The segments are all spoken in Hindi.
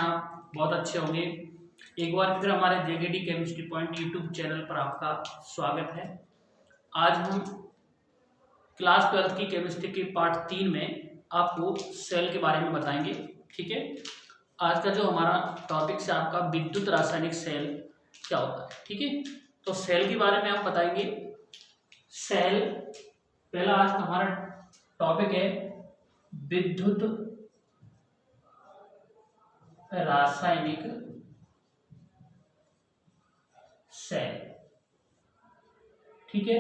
आप बहुत अच्छे होंगे। एक बार फिर हमारे JKD chemistry point YouTube channel पर आपका स्वागत है। आज हम क्लास 12 की केमिस्ट्री के पार्ट 3 में आपको सेल के बारे में बताएंगे। ठीक है, आज का जो हमारा टॉपिक है आपका विद्युत रासायनिक सेल क्या होता है। ठीक है, तो सेल के बारे में हम बताएंगे। सेल पहला आज का हमारा टॉपिक है विद्युत रासायनिक सेल। ठीक है,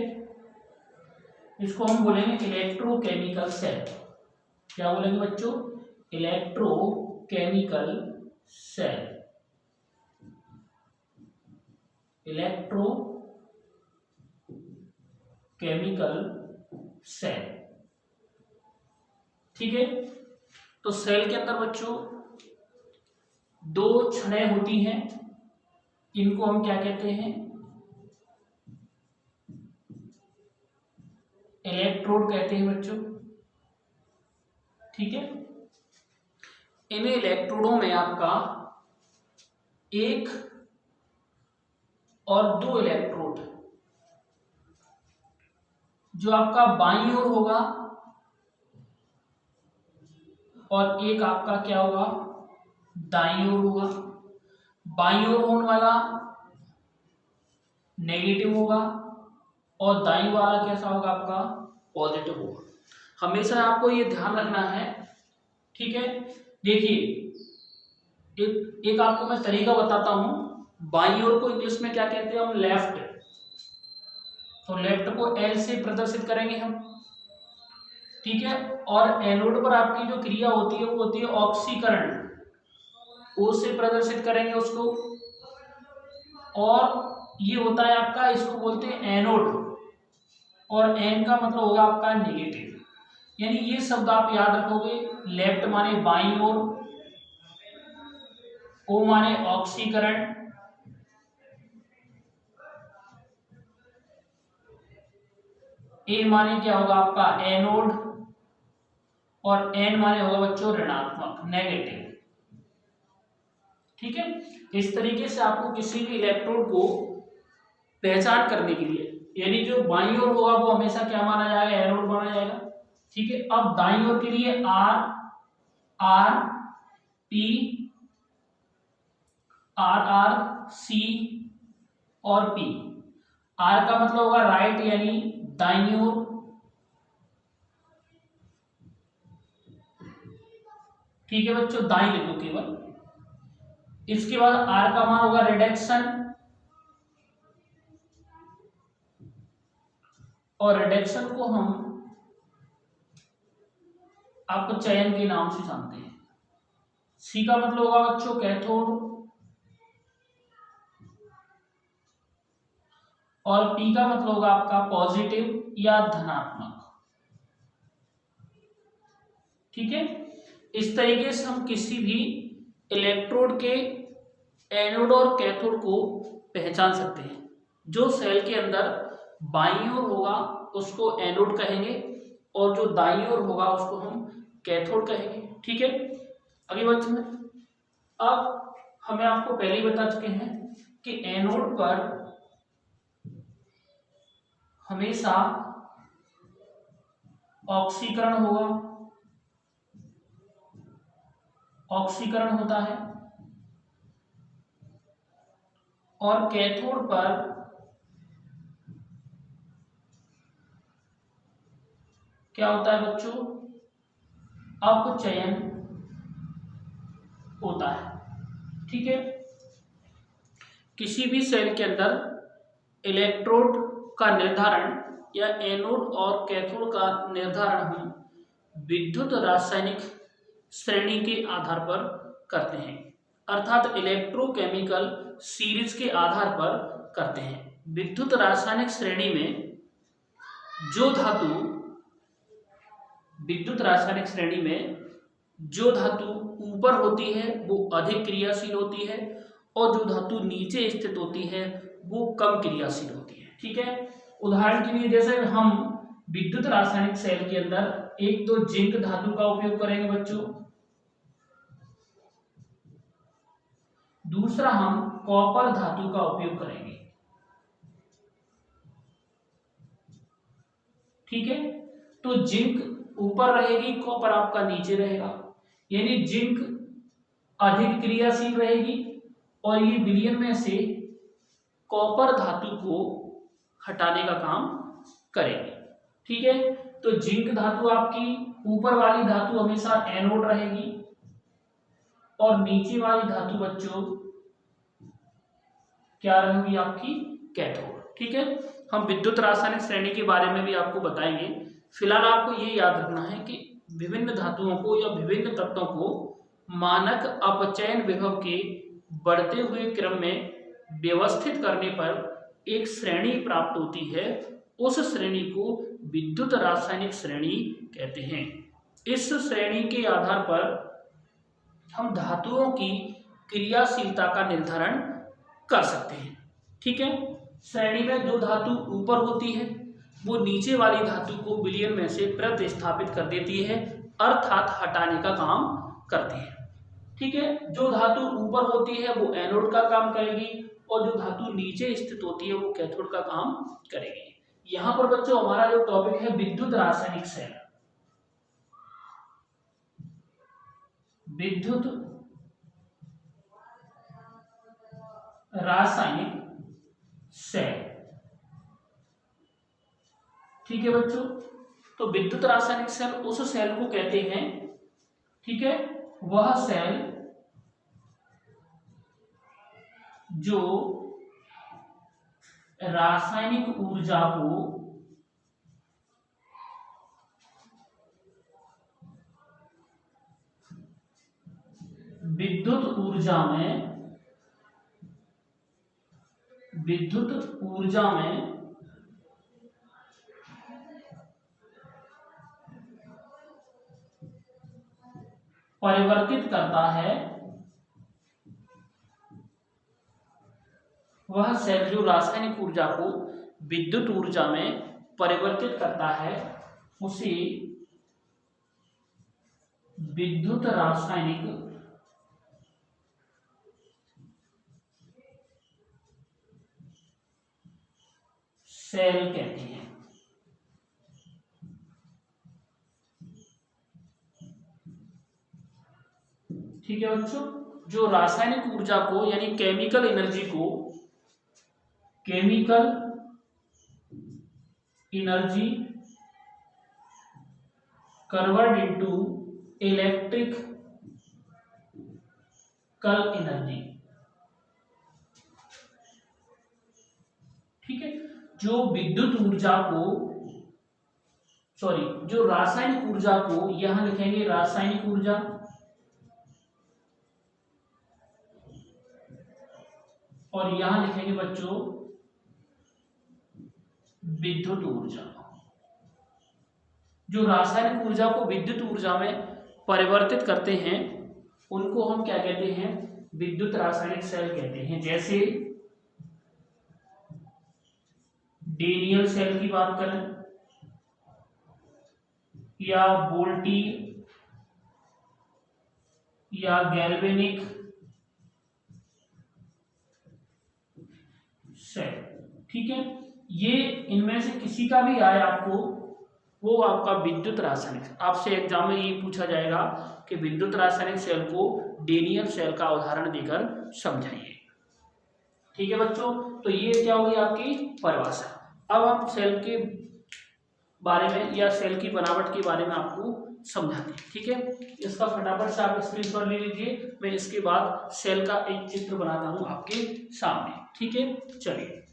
इसको हम बोलेंगे इलेक्ट्रोकेमिकल सेल। क्या बोलेंगे बच्चों? Electrochemical cell. Electrochemical cell. ठीक है, तो सेल के अंदर बच्चों दो छड़ें होती हैं, इनको हम क्या कहते हैं? इलेक्ट्रोड कहते हैं बच्चों। ठीक है, इन इलेक्ट्रोडों में आपका एक और दो इलेक्ट्रोड जो आपका बाईं ओर होगा और एक आपका क्या होगा? दाईं ओर होगा। बाईं ओर होने वाला नेगेटिव होगा और दाईं वाला कैसा होगा? आपका पॉजिटिव होगा। हमेशा आपको ये ध्यान रखना है। ठीक है, देखिए एक आपको मैं तरीका बताता हूं। बाईं ओर को इंग्लिश में क्या कहते हैं हम? लेफ्ट। तो लेफ्ट को एल से प्रदर्शित करेंगे हम। ठीक है, और एनोड पर आपकी जो क्रिया होती है वो होती है ऑक्सीकरण। ओ से प्रदर्शित करेंगे उसको। और ये होता है आपका, इसको बोलते हैं एनोड, और एन का मतलब होगा आपका नेगेटिव। यानी ये शब्द आप याद रखोगे। लेफ्ट माने बाईं ओर, ओ माने ऑक्सीकरण, ए माने क्या होगा? आपका एनोड, और एन माने होगा बच्चों ऋणात्मक, नेगेटिव। ठीक है, इस तरीके से आपको किसी भी इलेक्ट्रोड को पहचान करने के लिए, यानी जो बाईं ओर होगा वो हमेशा क्या माना जाएगा? एनोड माना जाएगा। ठीक है, अब दाईं ओर के लिए R, R P, R R C और पी। आर का मतलब होगा राइट, यानी दाईं ओर। ठीक है बच्चों, दाईं लिखो केवल। इसके बाद आर का मान होगा रिडक्शन, और रिडक्शन को हम आपको चयन के नाम से जानते हैं। सी का मतलब होगा बच्चों कैथोड, और पी का मतलब होगा आपका पॉजिटिव या धनात्मक। ठीक है, इस तरीके से हम किसी भी इलेक्ट्रोड के एनोड और कैथोड को पहचान सकते हैं। जो सेल के अंदर बाईं ओर होगा उसको एनोड कहेंगे, और जो दाईं ओर होगा उसको हम कैथोड कहेंगे। ठीक है, अगली बात में अब हमें आपको पहले ही बता चुके हैं कि एनोड पर हमेशा ऑक्सीकरण होगा, ऑक्सीकरण होता है, और कैथोड पर क्या होता है बच्चों? अपचयन होता है। ठीक है, किसी भी सेल के अंदर इलेक्ट्रोड का निर्धारण या एनोड और कैथोड का निर्धारण हम विद्युत रासायनिक श्रेणी के आधार पर करते हैं, अर्थात इलेक्ट्रोकेमिकल सीरीज के आधार पर करते हैं। विद्युत रासायनिक श्रेणी में जो धातु, विद्युत रासायनिक श्रेणी में जो धातु ऊपर होती है वो अधिक क्रियाशील होती है, और जो धातु नीचे स्थित होती है वो कम क्रियाशील होती है। ठीक है, उदाहरण के लिए जैसे हम विद्युत रासायनिक सेल के अंदर एक तो जिंक धातु का उपयोग करेंगे बच्चों, दूसरा हम कॉपर धातु का उपयोग करेंगे। ठीक है, तो जिंक ऊपर रहेगी, कॉपर आपका नीचे रहेगा, यानी जिंक अधिक क्रियाशील रहेगी और ये विलयन में से कॉपर धातु को हटाने का काम करेगी। ठीक है, तो जिंक धातु आपकी ऊपर वाली धातु हमेशा एनोड रहेगी और नीचे वाली धातु बच्चों क्या रहेगी आपकी कैथोड। ठीक है, हम विद्युत रासायनिक श्रेणी के बारे में भी आपको बताएंगे। फिलहाल आपको ये याद रखना है कि विभिन्न धातुओं को या विभिन्न तत्वों को मानक अपचयन विभव के बढ़ते हुए क्रम में व्यवस्थित करने पर एक श्रेणी प्राप्त होती है। उस श्रेणी को विद्युत रासायनिक श्रेणी कहते हैं। इस श्रेणी के आधार पर हम धातुओं की क्रियाशीलता का निर्धारण कर सकते हैं। ठीक है, श्रेणी में जो धातु ऊपर होती है वो नीचे वाली धातु को विलयन में से प्रतिस्थापित कर देती है, अर्थात हटाने का काम करती है। ठीक है, जो धातु ऊपर होती है वो एनोड का काम करेगी और जो धातु नीचे स्थित होती है वो कैथोड का काम करेगी। यहां पर बच्चों हमारा जो टॉपिक है विद्युत रासायनिक सेल, विद्युत रासायनिक सेल। ठीक है बच्चों, तो विद्युत रासायनिक सेल उस सेल को कहते हैं, ठीक है, वह सेल जो रासायनिक ऊर्जा को विद्युत ऊर्जा में परिवर्तित करता है, वह सेल जो रासायनिक ऊर्जा को विद्युत ऊर्जा में परिवर्तित करता है उसे विद्युत रासायनिक सेल कहते हैं। ठीक है बच्चों, जो रासायनिक ऊर्जा को यानी केमिकल एनर्जी को कन्वर्ट इनटू इलेक्ट्रिकल एनर्जी। ठीक है, जो विद्युत ऊर्जा को जो रासायनिक ऊर्जा को यहां लिखेंगे रासायनिक ऊर्जा और यहां लिखेंगे बच्चों विद्युत ऊर्जा। जो रासायनिक ऊर्जा को विद्युत ऊर्जा में परिवर्तित करते हैं उनको हम क्या कहते हैं, विद्युत रासायनिक सेल कहते हैं। जैसे डेनियल सेल की बात करें या वोल्टी या गैल्वेनिक सेल। ठीक है, ये इनमें से किसी का भी आए आपको वो आपका विद्युत रासायनिक, आपसे एग्जाम में ये पूछा जाएगा कि विद्युत रासायनिक सेल को डेनियल सेल का उदाहरण देकर समझाइए। ठीक है बच्चों, तो ये क्या होगी आपकी परिभाषा। अब हम सेल के बारे में या सेल की बनावट के बारे में आपको समझाते हैं। ठीक है, इसका फटाफट से आप स्क्रीनशॉट ले लीजिए, मैं इसके बाद सेल का एक चित्र बनाता हूं आपके सामने। ठीक है, चलिए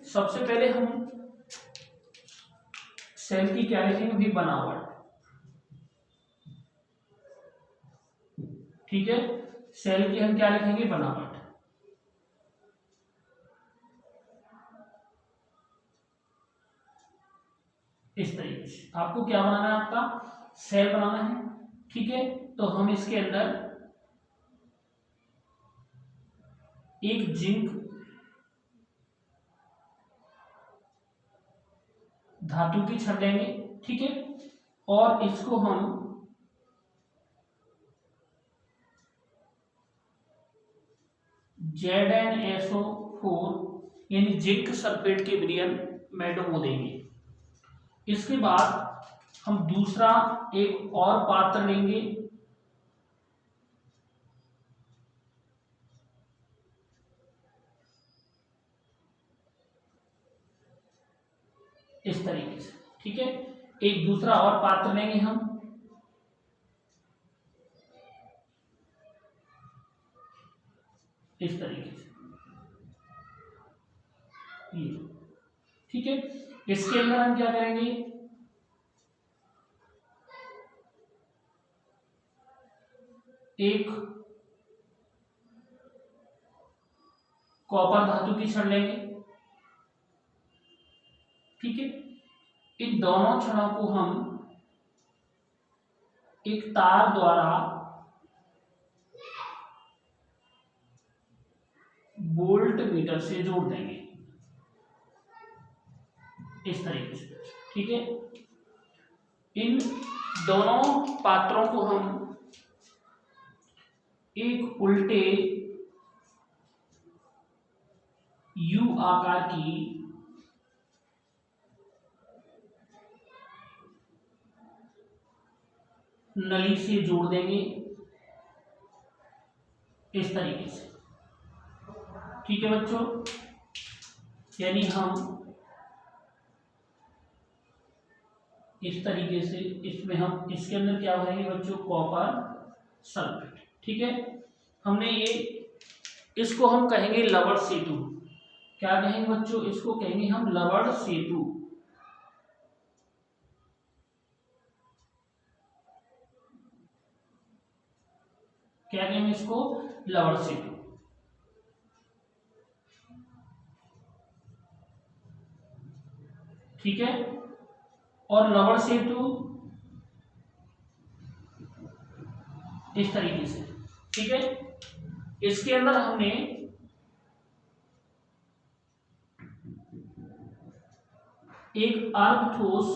सबसे पहले हम सेल की क्या लिखेंगे भी बनावट। ठीक है, सेल की हम क्या लिखेंगे बनावट। इस तरीके से आपको क्या बनाना है, आपका सेल बनाना है। ठीक है, तो हम इसके अंदर एक जिंक धातु की छड़ लेंगे, ठीक है, और इसको हम ZnSO4 यानी जिंक सल्फेट के विलयन में डुबो देंगे। इसके बाद हम दूसरा एक और पात्र लेंगे, इस तरीके से, ठीक है। एक दूसरा और पात्र लेंगे हम, इस तरीके से, ये, ठीक है। इसके अंदर हम क्या करेंगे, एक कॉपर धातु की छड़ लेंगे, ठीक है। इन दोनों छड़ों को हम एक तार द्वारा वोल्ट मीटर से जोड़ देंगे, इस तरीके से, ठीक है। इन दोनों पात्रों को हम एक उल्टे यू आकार की नली से जोड़ देंगे, इस तरीके से, ठीक है बच्चों। यानी हम इस तरीके से, इसमें हम इसके अंदर क्या भरेंगे बच्चों, कॉपर सल्फेट, ठीक है। हमने ये, इसको हम कहेंगे लवण सेतु। क्या कहेंगे बच्चों, इसको कहेंगे हम लवण सेतु। क्या कहेंगे इसको, लवण सेतु, ठीक है। और लवण सेतु इस तरीके से, ठीक है। इसके अंदर हमने एक अर्ध ठोस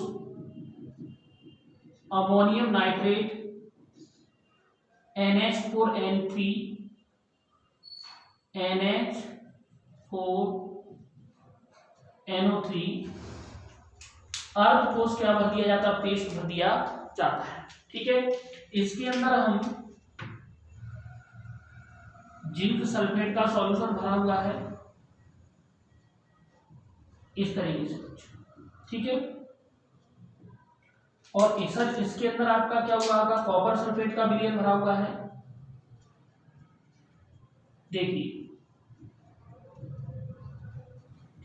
अमोनियम नाइट्रेट NH4N3 NH4NO3 अर्ध ठोस क्या भर दिया जाता है, पेस्ट भर दिया जाता है, ठीक है। इसके अंदर हम जिंक सल्फेट का सॉल्यूशन भरा हुआ है, इस तरीके से, ठीक है। और इसके अंदर आपका क्या हुआ होगा, कॉपर सल्फेट का विलयन भरा हुआ है, देखिए,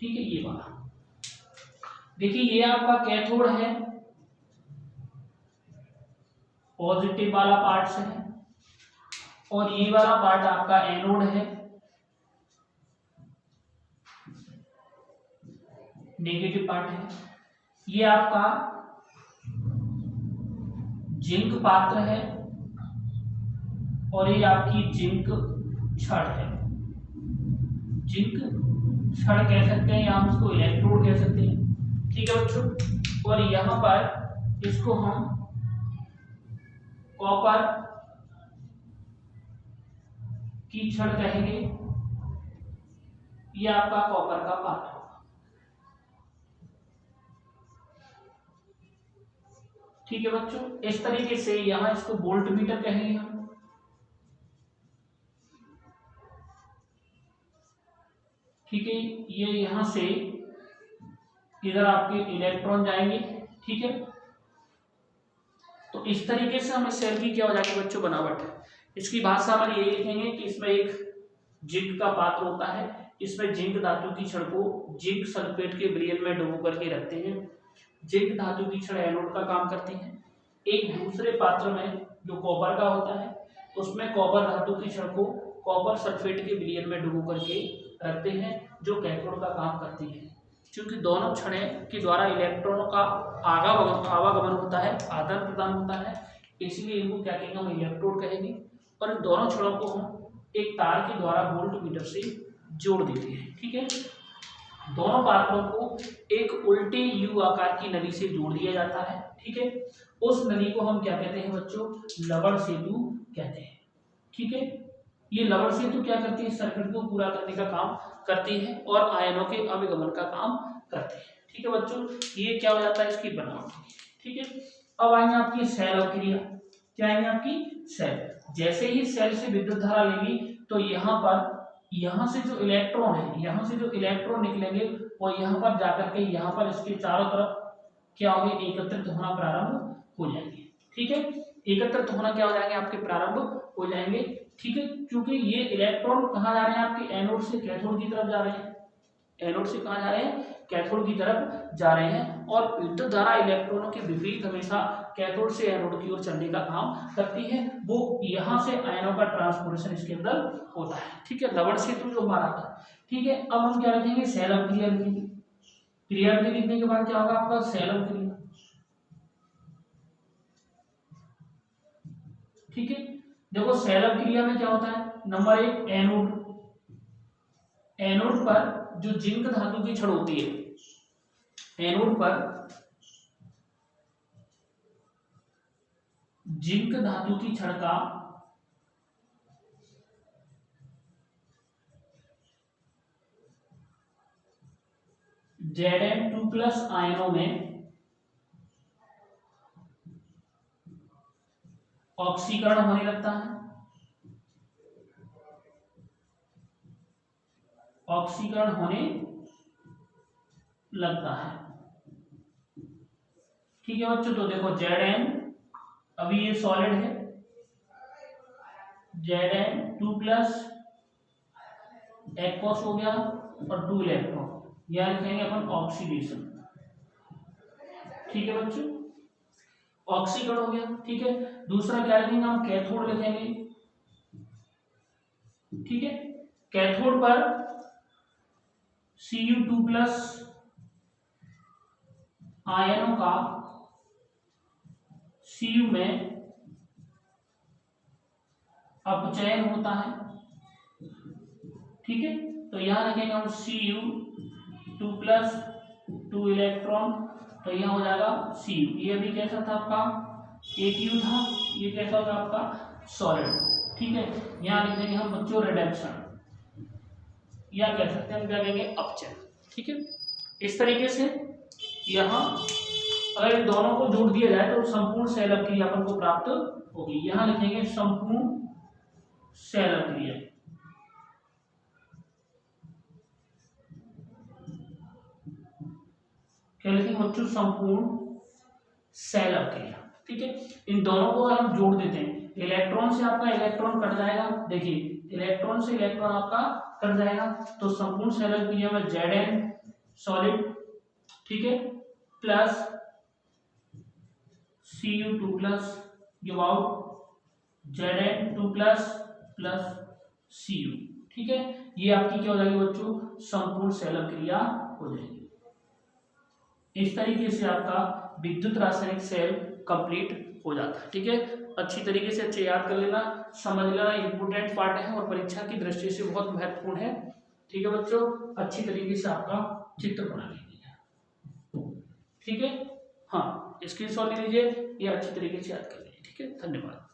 ठीक है। ये वाला देखिए, ये आपका कैथोड है, पॉजिटिव वाला पार्ट से है, और ये वाला पार्ट आपका एनोड है, नेगेटिव पार्ट है। ये आपका जिंक पात्र है, और ये आपकी जिंक छड़ है, जिंक छड़ कह सकते हैं, या हम इसको इलेक्ट्रोड कह सकते हैं, ठीक है बच्चों। और यहाँ पर इसको हम कॉपर की छड़ कहेंगे, ये आपका कॉपर का पात्र होगा, ठीक है बच्चों। इस तरीके से यहां इसको वोल्ट मीटर कहेंगे हम, ठीक है। ये यहां से इधर आपके इलेक्ट्रॉन जाएंगे, ठीक है। तो इस तरीके से हमें सेल की क्या हो जाएगी बच्चों, बनावट है। इसकी भाषा में ये लिखेंगे कि इसमें एक जिंक का पात्र होता है, इसमें जिंक धातु की छड़ को जिंक सल्फेट के विलयन में डुबो करके रखते हैं। जिंक धातु की छड़ एनोड का काम करती है। एक दूसरे पात्र में जो कॉपर का होता है, उसमें कॉपर धातु की छड़ को कॉपर सल्फेट के विलयन में डुबो करके रखते हैं, जो कैथोड का काम करती है। क्योंकि दोनों छड़ें के द्वारा इलेक्ट्रॉनों का आवागमन होता है, आदान प्रदान होता है, इसलिए इनको क्या कहेंगे, हम इलेक्ट्रोड कहेंगे। और इन दोनों छड़ों को हम एक तार के द्वारा वोल्ट मीटर से जोड़ देते हैं, ठीक है। दोनों पात्रों को एक उल्टे यू आकार की नली से जोड़ दिया जाता है, ठीक है। उस नली को हम क्या कहते हैं बच्चों, लवण सेतु कहते हैं, ठीक है। ये लवण सेतु क्या करती है, सर्किट को पूरा करने का काम करती है और आयनों के अभिगमन का काम करती है, ठीक है बच्चों। ये क्या हो जाता है, इसकी बनावट, ठीक है। अब आएंगे आपकी सेल अभिक्रिया, क्या आएंगे आपकी सेल। जैसे ही सेल से विद्युत धारा लेंगी तो यहाँ से जो इलेक्ट्रॉन है, यहाँ से जो इलेक्ट्रॉन निकलेंगे वो यहाँ पर जाकर के यहाँ पर इसके चारों तरफ क्या होंगे, एकत्रित होना प्रारंभ हो जाएंगे, ठीक है। एकत्रित होना क्या हो जाएंगे, आपके प्रारंभ हो जाएंगे, ठीक है। क्योंकि ये इलेक्ट्रॉन कहाँ जा रहे हैं, आपके एनोड से कैथोड की तरफ जा रहे हैं, एनोड से कहाँ जा रहे हैं, कैथोड की तरफ जा रहे हैं। और विद्युत धारा इलेक्ट्रॉनों के विपरीत हमेशा कैथोड से एनोड की ओर चलने का काम करती है। वो यहाँ से आयनों का ट्रांसपोर्टेशन इसके अंदर होता है, ठीक है। लवण सेतु जो हमारा था, ठीक है। अब हम क्या लिखेंगे, सेल अभिक्रिया लिखेंगे। क्रिया लिखने के बाद क्या होगा आपका, सेल अभिक्रिया, ठीक है। देखो सेल अभिक्रिया में क्या होता है, नंबर 1 एनोड, एनोड पर जो जिंक धातु की छड़ होती है, एनोड पर जिंक धातु की छड़ का Zn2+ आयनों में ऑक्सीकरण होने लगता है, ऑक्सीकरण होने लगता है, ठीक है बच्चों। तो देखो Zn, अभी ये सॉलिड है, Zn2+ एक्वस हो गया और 2 इलेक्ट्रॉन, यह लिखेंगे अपन ऑक्सीडेशन, ठीक है बच्चों, ऑक्सीकरण हो गया, ठीक है। दूसरा क्या लिखेंगे हम, कैथोड लिखेंगे, ठीक है। कैथोड पर Cu2+ आयनों का Cu में अपचयन होता है, ठीक है। तो यहां लिखेंगे हम Cu2+ 2 इलेक्ट्रॉन, तो यहां हो जाएगा Cu। ये भी कैसा था आपका, एक यू था, ये कैसा होगा आपका सॉलिड, ठीक है। यहां लिख देंगे हम बच्चों रिडक्शन, या कह सकते हैं हम क्या कहेंगे, अपचयन, ठीक है। इस तरीके से यहाँ अगर इन दोनों को जोड़ दिया जाए तो संपूर्ण सेल अभिक्रिया अपन को प्राप्त होगी। यहां लिखेंगे संपूर्ण सेल अभिक्रिया, क्या लिखेंगे बच्चों, संपूर्ण सेल अभिक्रिया, ठीक है। इन दोनों को अगर हम जोड़ देते हैं, इलेक्ट्रॉन से आपका इलेक्ट्रॉन कट जाएगा, देखिए इलेक्ट्रॉन से इलेक्ट्रॉन आपका कट जाएगा, तो संपूर्ण सेल अभिक्रिया में Zn सॉलिड, ठीक है, plus Cu2+ give out Zn2+ plus Cu, ठीक है। ये आपकी क्या हो जाएगी बच्चों, संपूर्ण सेल अभिक्रिया हो जाएगी। इस तरीके से आपका विद्युत रासायनिक सेल कंप्लीट हो जाता है, ठीक है। अच्छी तरीके से अच्छे याद कर लेना, समझ लेना, इंपोर्टेंट पार्ट है और परीक्षा की दृष्टि से बहुत महत्वपूर्ण है, ठीक है बच्चों। अच्छी तरीके से आपका चित्र बना लीजिए, ठीक है। हाँ, स्क्रीनशॉट ले लीजिए, ये अच्छी तरीके से याद कर लीजिए, ठीक है। धन्यवाद।